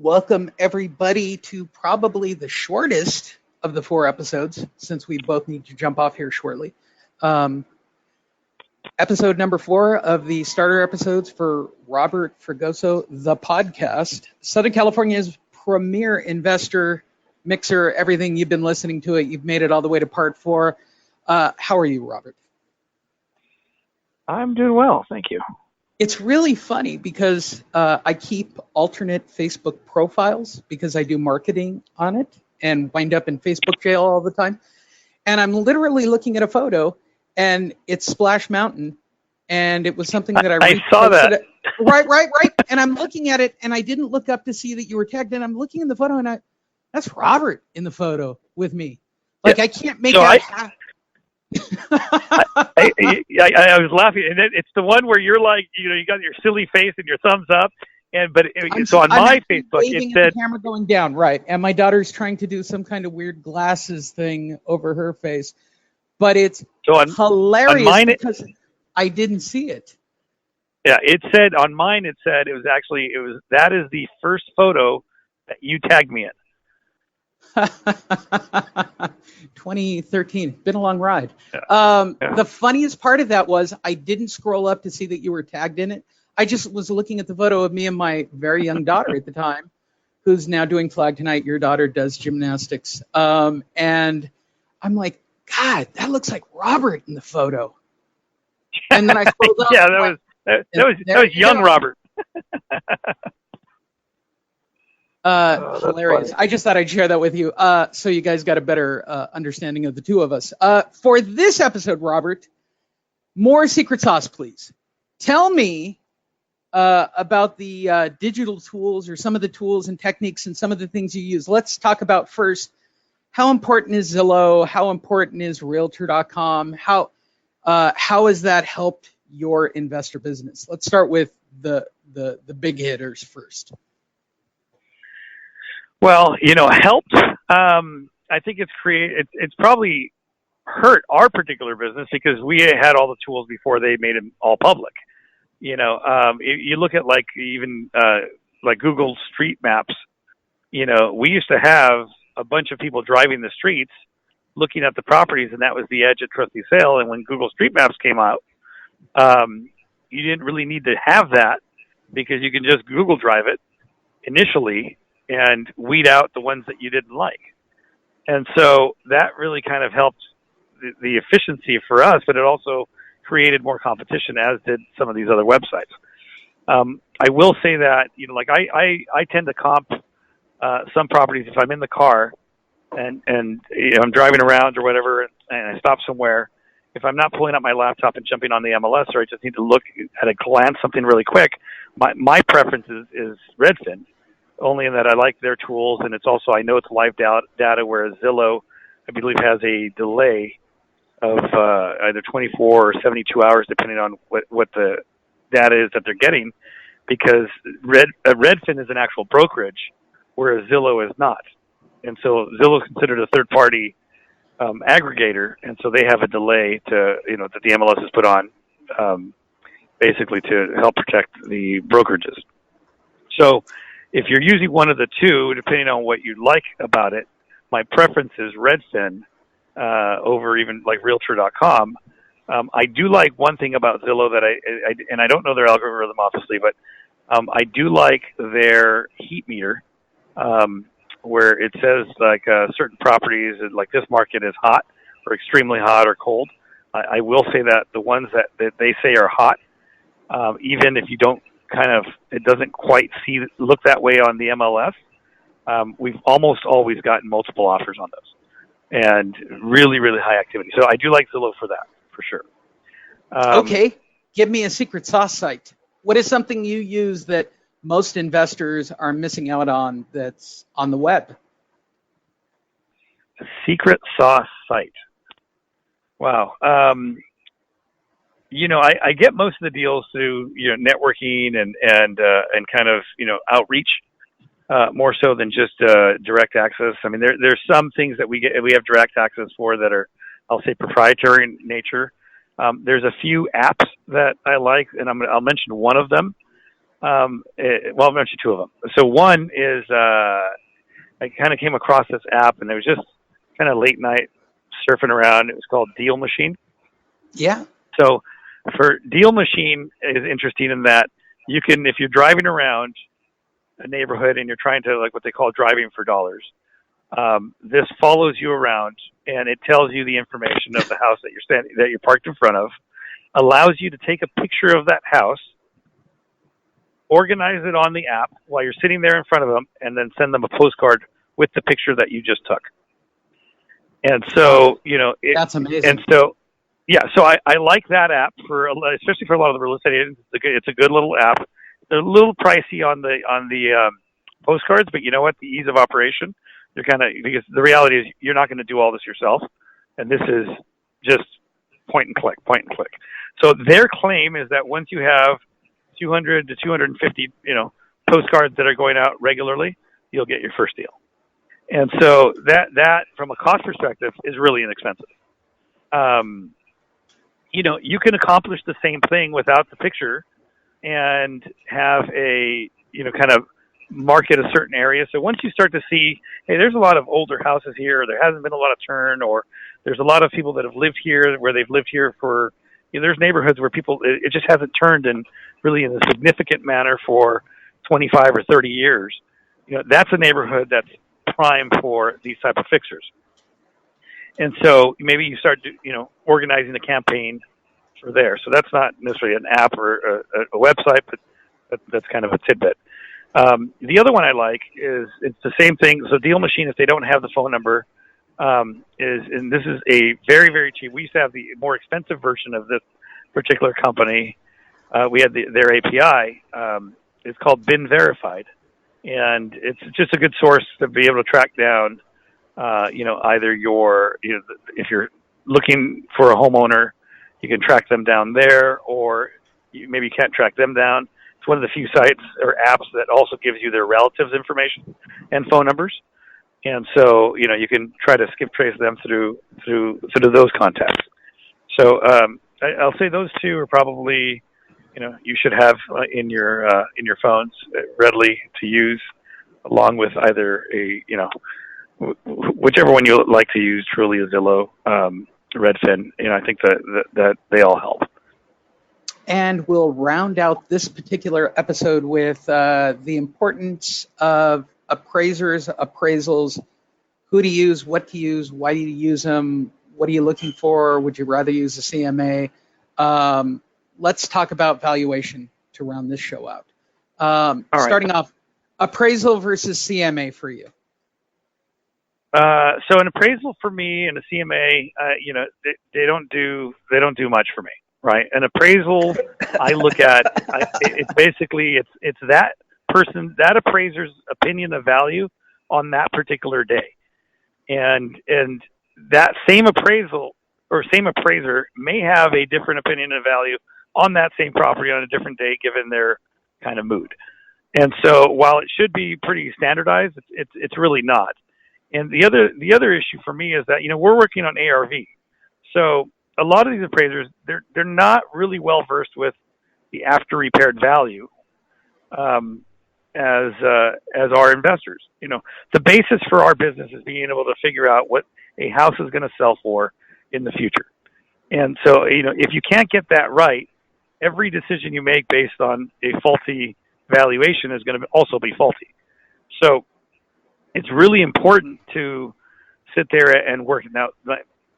Welcome, everybody, to probably the shortest of the 4 episodes, since we both need to jump off here shortly. Um, Episode number 4 of the starter episodes for Robert Fregoso, the podcast, Southern California's premier investor, mixer, everything. You've been listening to it. You've made it all the way to part 4. How are you, Robert? I'm doing well, thank you. It's really funny because I keep alternate Facebook profiles because I do marketing on it and wind up in Facebook jail all the time. And I'm literally looking at a photo, and it's Splash Mountain, and it was something that I saw that. Right. And I'm looking at it, and I didn't look up to see that you were tagged in. I'm looking in the photo, and that's Robert in the photo with me. Like, yeah. I can't make out. I was laughing, and it's the one where you're like, you got your silly face and your thumbs up, so on my Facebook it said the camera going down, right? And my daughter's trying to do some kind of weird glasses thing over her face, but it's hilarious because I didn't see it. Yeah, it said on mine. It said that is the first photo that you tagged me in. 2013. Been a long ride. Yeah. The funniest part of that was I didn't scroll up to see that you were tagged in it. I just was looking at the photo of me and my very young daughter at the time, who's now doing Flag Tonight. Your daughter does gymnastics. And I'm like, God, that looks like Robert in the photo. And then I scrolled up. Yeah, that was young Robert. Hilarious. Funny. I just thought I'd share that with you, so you guys got a better understanding of the two of us. For this episode, Robert, more secret sauce, please. Tell me about the digital tools, or some of the tools and techniques and some of the things you use. Let's talk about first, how important is Zillow? How important is Realtor.com? How has that helped your investor business? Let's start with the big hitters first. Well, helped. I think it's probably hurt our particular business because we had all the tools before they made them all public. You look at like Google Street Maps. We used to have a bunch of people driving the streets, looking at the properties, and that was the edge of trustee sale. And when Google Street Maps came out, you didn't really need to have that because you can just Google Drive it initially and weed out the ones that you didn't like. And so that really kind of helped the efficiency for us, but it also created more competition, as did some of these other websites. I will say that, I tend to comp some properties if I'm in the car and I'm driving around or whatever, and I stop somewhere. If I'm not pulling up my laptop and jumping on the MLS, or I just need to look at a glance something really quick, my preference is Redfin. Only in that I like their tools, and it's also, I know it's live data, whereas Zillow, I believe, has a delay of either 24 or 72 hours, depending on what the data is that they're getting, because Redfin is an actual brokerage, whereas Zillow is not. And so Zillow is considered a third-party aggregator, and so they have a delay that the MLS has put on, basically to help protect the brokerages. So if you're using one of the two, depending on what you like about it, my preference is Redfin over even like Realtor.com. I do like one thing about Zillow that I don't know their algorithm, obviously, but I do like their heat meter, where it says like certain properties, like this market is hot or extremely hot or cold. I will say that the ones that they say are hot, even if you don't it doesn't quite look that way on the MLS. We've almost always gotten multiple offers on those, and really, really high activity. So I do like Zillow for that, for sure. Okay, give me a secret sauce site. What is something you use that most investors are missing out on that's on the web? A secret sauce site. Wow. I get most of the deals through networking and kind of outreach, more so than just direct access. I mean, there's some things that we have direct access for that are, I'll say, proprietary in nature. There's a few apps that I like, and I'll mention one of them. Well, I'll mention two of them. So one is I kind of came across this app, and it was just kind of late night surfing around. It was called Deal Machine. Yeah. So for Deal Machine is interesting in that you can, if you're driving around a neighborhood and you're trying to, like what they call driving for dollars, this follows you around and it tells you the information of the house that you're parked in front of, allows you to take a picture of that house, organize it on the app while you're sitting there in front of them, and then send them a postcard with the picture that you just took. And so, that's amazing. And so, yeah, so I like that app especially for a lot of the real estate agents. It's a good little app. They're a little pricey on the postcards, but you know what? The ease of operation, because the reality is you're not going to do all this yourself, and this is just point and click. So their claim is that once you have 200 to 250, postcards that are going out regularly, you'll get your first deal. And so that from a cost perspective is really inexpensive. You can accomplish the same thing without the picture and have kind of market a certain area. So once you start to see, hey, there's a lot of older houses here, or there hasn't been a lot of turn, or there's a lot of people that have lived here where they've lived here for, there's neighborhoods where it just hasn't turned in a significant manner for 25 or 30 years. That's a neighborhood that's prime for these type of fixers. And so maybe you start, organizing a campaign for there. So that's not necessarily an app or a website, but that's kind of a tidbit. The other one I like is it's the same thing. So Deal Machine, if they don't have the phone number, and this is a very, very cheap. We used to have the more expensive version of this particular company. We had their API. It's called Bin Verified, and it's just a good source to be able to track down, either if you're looking for a homeowner, you can track them down there, or maybe you can't track them down. It's one of the few sites or apps that also gives you their relatives' information and phone numbers. And so, you can try to skip trace them through those contacts. So I'll say those two are probably, you should have in your phones readily to use, along with either whichever one you like to use, Trulia, Zillow, Redfin. I think that they all help. And we'll round out this particular episode with the importance of appraisers, appraisals, who to use, what to use, why do you use them, what are you looking for, would you rather use a CMA? Let's talk about valuation to round this show out. Starting off, appraisal versus CMA for you. So an appraisal for me and a CMA, they don't do much for me, right? An appraisal, I look at, it's basically it's that appraiser's opinion of value on that particular day, and that same appraisal or same appraiser may have a different opinion of value on that same property on a different day, given their kind of mood. And so while it should be pretty standardized, it's really not. And the other issue for me is that, we're working on ARV. So a lot of these appraisers, they're not really well versed with the after repaired value, as our investors. The basis for our business is being able to figure out what a house is going to sell for in the future. And so, if you can't get that right, every decision you make based on a faulty valuation is going to also be faulty. So it's really important to sit there and work. Now,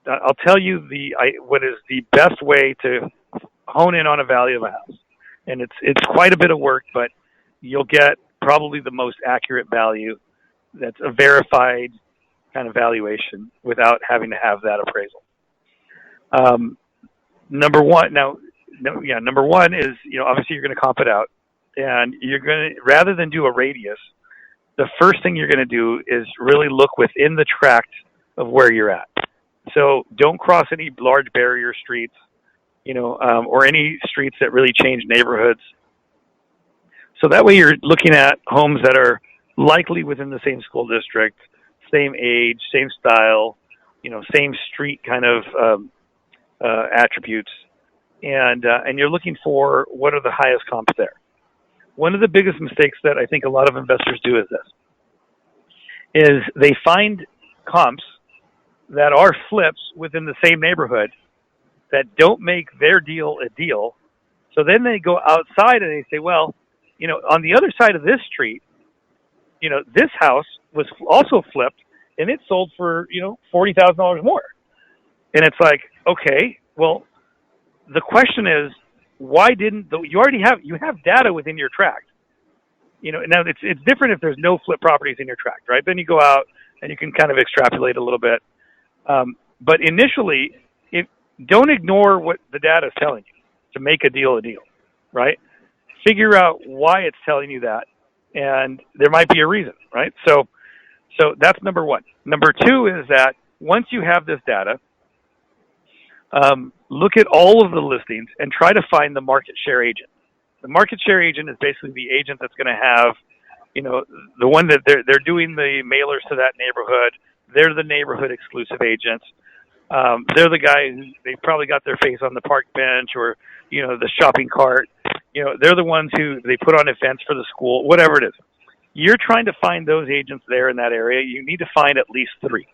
I'll tell you what is the best way to hone in on a value of a house. And it's quite a bit of work, but you'll get probably the most accurate value that's a verified kind of valuation without having to have that appraisal. Number one is, obviously you're going to comp it out, and you're going to, rather than do a radius, the first thing you're going to do is really look within the tract of where you're at. So don't cross any large barrier streets, or any streets that really change neighborhoods. So that way you're looking at homes that are likely within the same school district, same age, same style, same street kind of attributes, and you're looking for what are the highest comps there. one of the biggest mistakes that I think a lot of investors do is this, is they find comps that are flips within the same neighborhood that don't make their deal a deal. So then they go outside and they say, well, on the other side of this street, this house was also flipped and it sold for, $40,000 more. And it's like, okay, well, the question is, why didn't you have data within your tract? Now it's different if there's no flip properties in your tract, right? Then you go out and you can kind of extrapolate a little bit. But initially, don't ignore what the data is telling you to make a deal, right? Figure out why it's telling you that, and there might be a reason, right? So that's number one. Number two is that once you have this data, look at all of the listings and try to find the market share agent. The market share agent is basically the agent that's going to have, the one that they're doing the mailers to that neighborhood. They're the neighborhood exclusive agents. They're the guy who they probably got their face on the park bench or, the shopping cart. They're the ones who they put on events for the school, whatever it is. You're trying to find those agents there in that area. You need to find at least 3.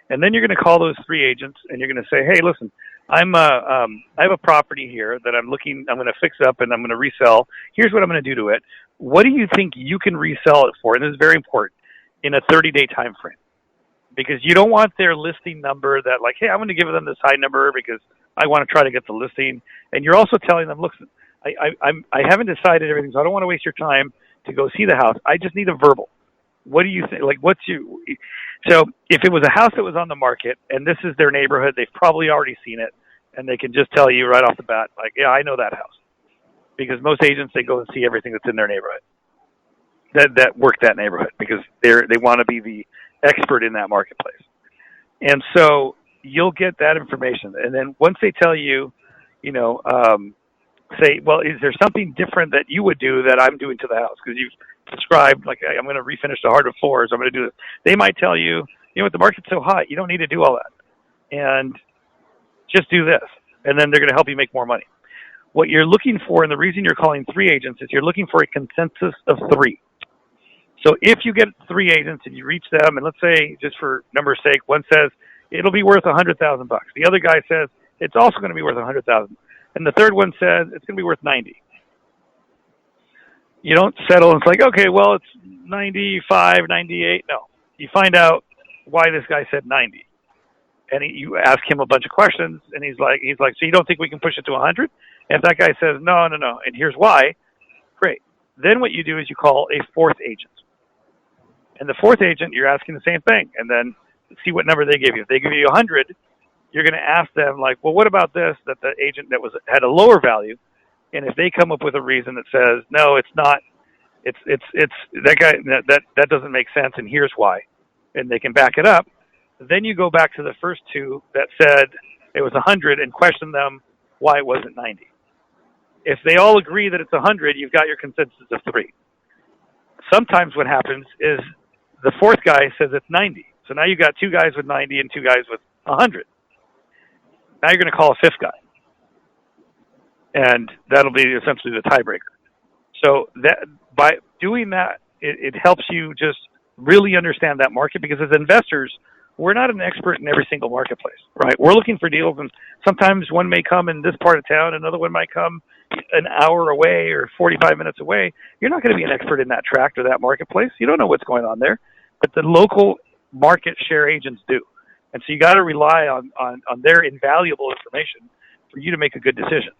And then you're going to call those 3 agents and you're going to say, hey, listen, I have a property here that I'm going to fix up and I'm going to resell. Here's what I'm going to do to it. What do you think you can resell it for? And this is very important, in a 30-day time frame. Because you don't want their listing number that like, hey, I'm going to give them this high number because I want to try to get the listing. And you're also telling them, look, I haven't decided everything, so I don't want to waste your time to go see the house. I just need a verbal. What do you think? Like, so if it was a house that was on the market and this is their neighborhood, they've probably already seen it and they can just tell you right off the bat, like, yeah, I know that house. Because most agents, they go and see everything that's in their neighborhood that work that neighborhood because they want to be the expert in that marketplace. And so you'll get that information. And then once they tell you, say, well, is there something different that you would do that I'm doing to the house? Because you've described, like, I'm going to refinish the hardwood floors. I'm going to do this. They might tell you, what, the market's so hot, you don't need to do all that. And just do this. And then they're going to help you make more money. What you're looking for, and the reason you're calling 3 agents, is you're looking for a consensus of 3. So if you get 3 agents and you reach them, and let's say, just for number's sake, one says it'll be worth $100,000. The other guy says it's also going to be worth $100,000, and the third one says it's going to be worth $90,000. You don't settle and it's like, okay, well, it's 95, 98. No, you find out why this guy said 90, and you ask him a bunch of questions, and he's like, so you don't think we can push it to 100? And if that guy says no, and here's why, great. Then what you do is you call a 4th agent. And the 4th agent, you're asking the same thing, and then see what number they give you. If they give you 100, you're going to ask them, like, well, what about this, that the agent that had a lower value? And if they come up with a reason that says, no, it's not, it's that guy, that doesn't make sense, and here's why, and they can back it up, then you go back to the first 2 that said it was 100 and question them why it wasn't 90. If they all agree that it's 100, you've got your consensus of 3. Sometimes what happens is the 4th guy says it's 90. So now you've got 2 guys with 90 and 2 guys with 100. Now you're going to call a 5th guy. And that'll be essentially the tiebreaker. So that by doing that, it helps you just really understand that market, because as investors, we're not an expert in every single marketplace, right? We're looking for deals, and sometimes one may come in this part of town, another one might come an hour away or 45 minutes away. You're not going to be an expert in that tract or that marketplace. You don't know what's going on there, but the local market share agents do. And so you got to rely on their invaluable information for you to make a good decision.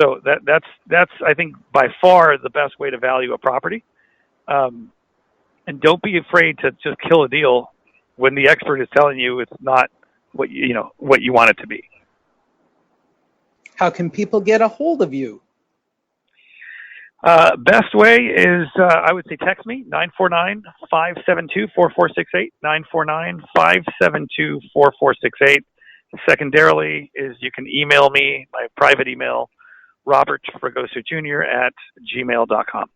So that's I think by far the best way to value a property. And don't be afraid to just kill a deal when the expert is telling you it's not what you want it to be. How can people get a hold of you? Best way is, I would say, text me, 949-572-4468, 949-572-4468. Secondarily is you can email me, my private email, robertfragoso jr. @gmail.com.